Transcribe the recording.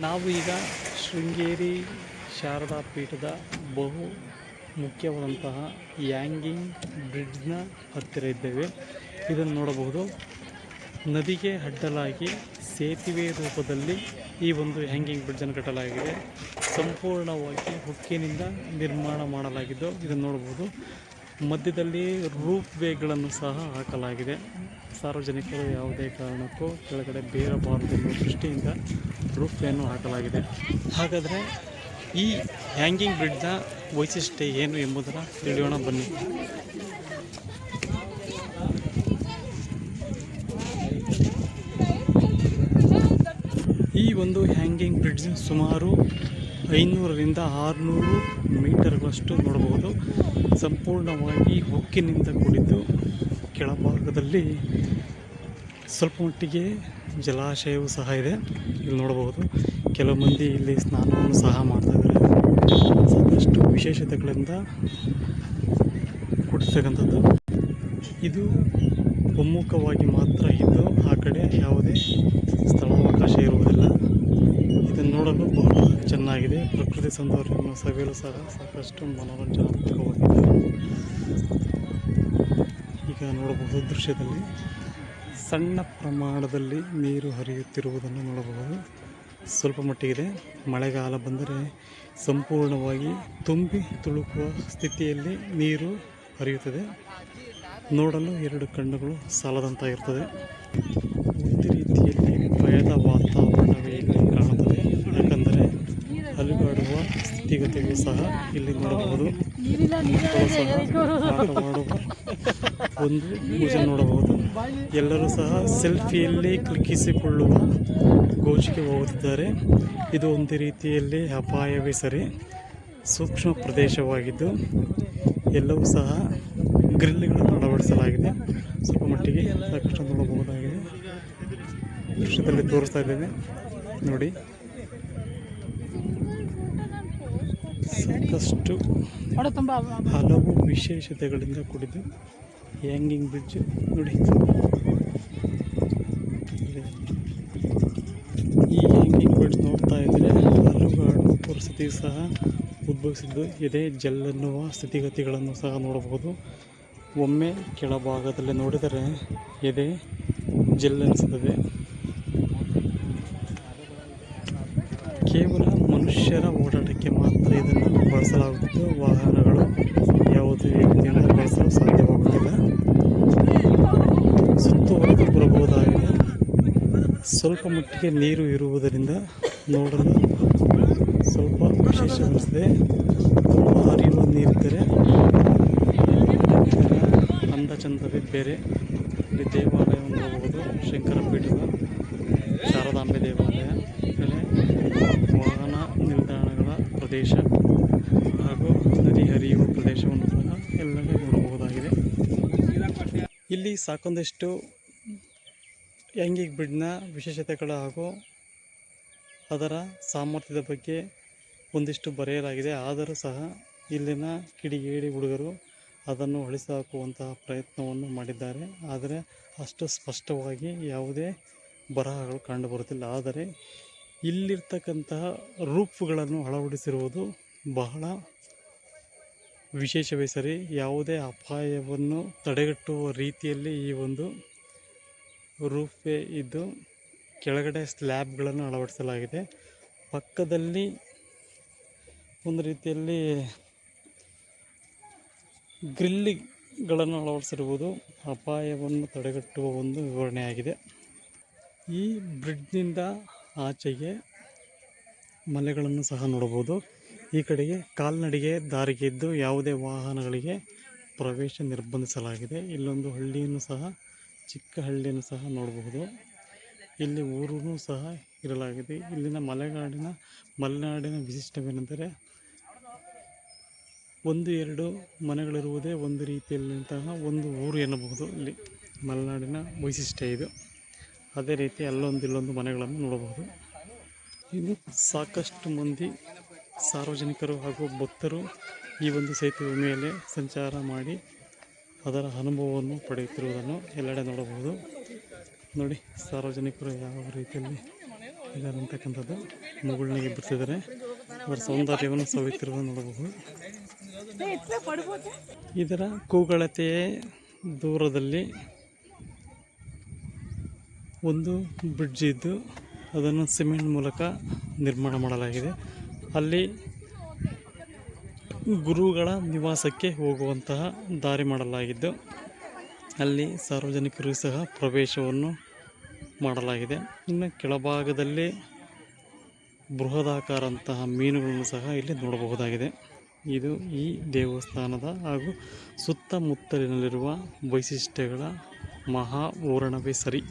ನಾವು ಈಗ ಶೃಂಗೇರಿ ಶಾರದಾ ಪೀಠದ ಬಹು ಮುಖ್ಯವಾದಂತಹ ಹ್ಯಾಂಗಿಂಗ್ ಬ್ರಿಡ್ಜ್ನ ಹತ್ತಿರ ಇದ್ದೇವೆ. ಇದನ್ನು ನೋಡಬಹುದು. ನದಿಗೆ ಅಡ್ಡಲಾಗಿ ಸೇತುವೆ ರೂಪದಲ್ಲಿ ಈ ಒಂದು ಹ್ಯಾಂಗಿಂಗ್ ಬ್ರಿಡ್ಜನ್ನು ಕಟ್ಟಲಾಗಿದೆ. ಸಂಪೂರ್ಣವಾಗಿ ಉಕ್ಕಿನಿಂದ ನಿರ್ಮಾಣ ಮಾಡಲಾಗಿದ್ದು ಇದನ್ನು ನೋಡಬಹುದು. ಮಧ್ಯದಲ್ಲಿ ರೂಪ್ ವೇಗಳನ್ನು ಸಹ ಹಾಕಲಾಗಿದೆ. ಸಾರ್ವಜನಿಕರು ಯಾವುದೇ ಕಾರಣಕ್ಕೂ ಕೆಳಗಡೆ ಬೇರಬಾರದೆನ್ನುವ ದೃಷ್ಟಿಯಿಂದ ರೂಪ್ ವೇಯನ್ನು ಹಾಕಲಾಗಿದೆ. ಹಾಗಾದರೆ ಈ ಹ್ಯಾಂಗಿಂಗ್ ಬ್ರಿಡ್ಜ್ನ ವೈಶಿಷ್ಟ್ಯ ಏನು ಎಂಬುದನ್ನು ತಿಳಿಯೋಣ ಬನ್ನಿ. ಈ ಒಂದು ಹ್ಯಾಂಗಿಂಗ್ ಬ್ರಿಡ್ಜ್ ಸುಮಾರು 500ರಿಂದ 600 ಮೀಟರ್ಗಳಷ್ಟು ನೋಡಬಹುದು. ಸಂಪೂರ್ಣವಾಗಿ ಉಕ್ಕಿನಿಂದ ಕೂಡಿದ್ದು ಕೆಳಭಾಗದಲ್ಲಿ ಸ್ವಲ್ಪ ಮಟ್ಟಿಗೆ ಜಲಾಶಯವೂ ಸಹ ಇದೆ. ಇಲ್ಲಿ ನೋಡಬಹುದು. ಕೆಲವು ಮಂದಿ ಇಲ್ಲಿ ಸ್ನಾನವನ್ನು ಸಹ ಮಾಡ್ತಾ ಇದ್ದಾರೆ. ಸಾಕಷ್ಟು ವಿಶೇಷತೆಗಳಿಂದ ಕೂಡಿರ್ತಕ್ಕಂಥದ್ದು. ಇದು ಒಮ್ಮುಖವಾಗಿ ಮಾತ್ರ ಇದ್ದು ಆ ಕಡೆ ಯಾವುದೇ ಸ್ಥಳಾವಕಾಶ ಇರುವುದಿಲ್ಲ. ಇದನ್ನು ನೋಡಲು ಬಹಳ ಚೆನ್ನಾಗಿದೆ. ಪ್ರಕೃತಿ ಸೌಂದರ್ಯವನ್ನು ಸವಿಯಲು ಸಹ ಸಾಕಷ್ಟು ಮನೋರಂಜನಾತ್ಮಕವಾಗಿದೆ. ಈಗ ನೋಡಬಹುದು ದೃಶ್ಯದಲ್ಲಿ ಸಣ್ಣ ಪ್ರಮಾಣದಲ್ಲಿ ನೀರು ಹರಿಯುತ್ತಿರುವುದನ್ನು ನೋಡಬಹುದು. ಸ್ವಲ್ಪ ಮಟ್ಟಿಗಿದೆ. ಮಳೆಗಾಲ ಬಂದರೆ ಸಂಪೂರ್ಣವಾಗಿ ತುಂಬಿ ತುಳುಕುವ ಸ್ಥಿತಿಯಲ್ಲಿ ನೀರು ಹರಿಯುತ್ತದೆ. ನೋಡಲು 2 ಕಣ್ಣುಗಳು ಸಾಲದಂತಾಗಿರ್ತದೆ. ಒಂದು ರೀತಿಯಲ್ಲಿ ಭಯದ ವಾತಾವರಣವೇ ಇಲ್ಲಿ ಕಾಣುತ್ತದೆ. ಯಾಕಂದರೆ ಅಲುಗಾಡುವ ಸ್ಥಿತಿಗತಿಗಳು ಸಹ ಇಲ್ಲಿ ನೋಡಬಹುದು. ಮಕ್ಕಳು ಸಹ ಆಟವಾಡುವ ಒಂದು ಪೂಜೆ ನೋಡಬಹುದು. ಎಲ್ಲರೂ ಸಹ ಸೆಲ್ಫಿಯಲ್ಲಿ ಕ್ಲಿಕ್ಕಿಸಿಕೊಳ್ಳುವ ಗೋಜಿಗೆ ಹೋಗುತ್ತಿದ್ದಾರೆ. ಇದು ಒಂದು ರೀತಿಯಲ್ಲಿ ಅಪಾಯವೇ ಸರಿ. ಸೂಕ್ಷ್ಮ ಪ್ರದೇಶವಾಗಿದ್ದು ಎಲ್ಲವೂ ಸಹ ಗ್ರಿಲ್ಗಳನ್ನು ಅಳವಡಿಸಲಾಗಿದೆ. ಸ್ವಲ್ಪ ಮಟ್ಟಿಗೆ ಸಾಕಷ್ಟು ನೋಡಬಹುದಾಗಿದೆ. ದೃಶ್ಯದಲ್ಲಿ ತೋರಿಸ್ತಾ ಇದ್ದೇವೆ ನೋಡಿ. ಸಾಕಷ್ಟು ಹಲವು ವಿಶೇಷತೆಗಳಿಂದ ಕೂಡಿದ್ದು ಹ್ಯಾಂಗಿಂಗ್ ಬ್ರಿಡ್ಜ್ ನೋಡಿ. ಈ ಹ್ಯಾಂಗಿಂಗ್ ಬ್ರಿಡ್ಜ್ ನೋಡ್ತಾ ಇದ್ದರೆ ಅಲುಗಾಡುವ ಪರಿಸ್ಥಿತಿ ಸಹ ಉದ್ಭವಿಸಿದ್ದು ಇದೆ. ಜಲ್ಲೆನ್ನುವ ಸ್ಥಿತಿಗತಿಗಳನ್ನು ಸಹ ನೋಡಬಹುದು. ಒಮ್ಮೆ ಕೆಳಭಾಗದಲ್ಲಿ ನೋಡಿದರೆ ಎದೆ ಜಲ್ಲೆನಿಸುತ್ತದೆ. ಕೇವಲ ಮನುಷ್ಯರ ಓಡಾಟಕ್ಕೆ ಮಾತ್ರ ಇದನ್ನು ಬಳಸಲಾಗುತ್ತಿದ್ದು ವಾಹನಗಳು ಯಾವುದೇ ವ್ಯಕ್ತಿಯನ್ನು ಬಳಸಲು ಸಾಧ್ಯವಾಗುತ್ತಿಲ್ಲ. ಸುತ್ತುವರೆದು ಬರಬಹುದಾಗಿದೆ. ಸ್ವಲ್ಪ ಮಟ್ಟಿಗೆ ನೀರು ಇರುವುದರಿಂದ ನೋಡಲು ಸ್ವಲ್ಪ ವಿಶೇಷವೆನಿಸಿದೆ. ತುಂಬ ಹರಿಯುವ ನೀರಿದ್ದರೆ ಅಂದ ಚಂದವೇ ಬೇರೆ. ಇಲ್ಲಿ ದೇವಾಲಯವನ್ನು ನೋಡಬಹುದು. ಶಂಕರ ಪೀಠದ ಶಾರದಾಂಬೆ ದೇವಾಲಯ. ಈ ಕಡೆ ವಾಹನ ನಿಲ್ದಾಣಗಳ ಪ್ರದೇಶ ಹಾಗೂ ನದಿ ಹರಿಯುವ ಪ್ರದೇಶವನ್ನು ಸಹ ಎಲ್ಲವೇ ನೋಡಬಹುದಾಗಿದೆ. ಇಲ್ಲಿ ಸಾಕೊಂದಿಷ್ಟು ಹ್ಯಾಂಗಿಂಗ್ ಬ್ರಿಡ್ಜ್ನ ವಿಶೇಷತೆಗಳು ಹಾಗೂ ಅದರ ಸಾಮರ್ಥ್ಯದ ಬಗ್ಗೆ ಒಂದಿಷ್ಟು ಬರೆಯಲಾಗಿದೆ. ಆದರೂ ಸಹ ಇಲ್ಲಿನ ಕಿಡಿಗೇಡಿ ಹುಡುಗರು ಅದನ್ನು ಅಳಿಸಿ ಹಾಕುವಂತಹ ಪ್ರಯತ್ನವನ್ನು ಮಾಡಿದ್ದಾರೆ. ಆದರೆ ಅಷ್ಟು ಸ್ಪಷ್ಟವಾಗಿ ಯಾವುದೇ ಬರಹಗಳು ಕಂಡುಬರುತ್ತಿಲ್ಲ. ಆದರೆ ಇಲ್ಲಿರ್ತಕ್ಕಂತಹ ರೂಫ್ಗಳನ್ನು ಅಳವಡಿಸಿರುವುದು ಬಹಳ ವಿಶೇಷವೇ ಸರಿ. ಯಾವುದೇ ಅಪಾಯವನ್ನು ತಡೆಗಟ್ಟುವ ರೀತಿಯಲ್ಲಿ ಈ ಒಂದು ರೂಫ್ ವೇ ಇದ್ದು ಕೆಳಗಡೆ ಸ್ಲ್ಯಾಬ್ಗಳನ್ನು ಅಳವಡಿಸಲಾಗಿದೆ. ಪಕ್ಕದಲ್ಲಿ ಒಂದು ರೀತಿಯಲ್ಲಿ ಗ್ರಿಲ್ಗಳನ್ನು ಅಳವಡಿಸಿರುವುದು ಅಪಾಯವನ್ನು ತಡೆಗಟ್ಟುವ ಒಂದು ವಿವರಣೆಯಾಗಿದೆ. ಈ ಬ್ರಿಡ್ಜ್ನಿಂದ ಆಚೆಗೆ ಮಲೆಗಳನ್ನು ಸಹ ನೋಡಬಹುದು. ಈ ಕಡೆಗೆ ಕಾಲ್ನಡಿಗೆ ದಾರಿಗೆ ಇದ್ದು ಯಾವುದೇ ವಾಹನಗಳಿಗೆ ಪ್ರವೇಶ ನಿರ್ಬಂಧಿಸಲಾಗಿದೆ. ಇಲ್ಲೊಂದು ಹಳ್ಳಿಯನ್ನು ಸಹ ಚಿಕ್ಕ ಹಳ್ಳಿಯನ್ನು ಸಹ ನೋಡಬಹುದು. ಇಲ್ಲಿ ಊರನ್ನು ಸಹ ಇರಲಾಗಿದೆ. ಇಲ್ಲಿನ ಮಲೆನಾಡಿನ ವಿಶಿಷ್ಟವೇನೆಂದರೆ 1-2 ಮನೆಗಳಿರುವುದೇ ಒಂದು ರೀತಿಯಲ್ಲಿಂತಹ ಒಂದು ಊರು ಎನ್ನಬಹುದು. ಇಲ್ಲಿ ಮಲೆನಾಡಿನ ವೈಶಿಷ್ಟ್ಯ ಇದು. ಅದೇ ರೀತಿ ಇಲ್ಲೊಂದು ಮನೆಗಳನ್ನು ನೋಡಬಹುದು. ಇನ್ನು ಸಾಕಷ್ಟು ಮಂದಿ ಸಾರ್ವಜನಿಕರು ಹಾಗೂ ಭಕ್ತರು ಈ ಒಂದು ಸೇತುವೆ ಮೇಲೆ ಸಂಚಾರ ಮಾಡಿ ಅದರ ಅನುಭವವನ್ನು ಪಡೆಯುತ್ತಿರುವುದನ್ನು ಎಲ್ಲೆಡೆ ನೋಡಬಹುದು. ನೋಡಿ ಸಾರ್ವಜನಿಕರು ಯಾವ ರೀತಿಯಲ್ಲಿ ಇದ್ದಾರೆ ಅಂತಕ್ಕಂಥದ್ದು. ಮುಗುಳ್ನಿಗೆ ಬರ್ತಿದ್ದಾರೆ. ಅವರ ಸೌಂದರ್ಯವನ್ನು ಸವಿತಿರುವುದನ್ನು ನೋಡಬಹುದು. ಇದರ ಕೂಗಳತೆಯೇ ದೂರದಲ್ಲಿ ಒಂದು ಬ್ರಿಡ್ಜ್ ಇದ್ದು ಅದನ್ನು ಸಿಮೆಂಟ್ ಮೂಲಕ ನಿರ್ಮಾಣ ಮಾಡಲಾಗಿದೆ. ಅಲ್ಲಿ ಗುರುಗಳ ನಿವಾಸಕ್ಕೆ ಹೋಗುವಂತಹ ದಾರಿ ಮಾಡಲಾಗಿದ್ದು ಅಲ್ಲಿ ಸಾರ್ವಜನಿಕರಿಗೂ ಸಹ ಪ್ರವೇಶವನ್ನು ಮಾಡಲಾಗಿದೆ. ಇನ್ನು ಕೆಳಭಾಗದಲ್ಲಿ ಬೃಹದಾಕಾರಂತಹ ಮೀನುಗಳನ್ನು ಸಹ ಇಲ್ಲಿ ನೋಡಬಹುದಾಗಿದೆ. ಇದು ಈ ದೇವಸ್ಥಾನದ ಹಾಗೂ ಸುತ್ತಮುತ್ತಲಿನಲ್ಲಿರುವ ವೈಶಿಷ್ಟ್ಯಗಳ ಮಹಾ ವರ್ಣವೇ ಸರಿ.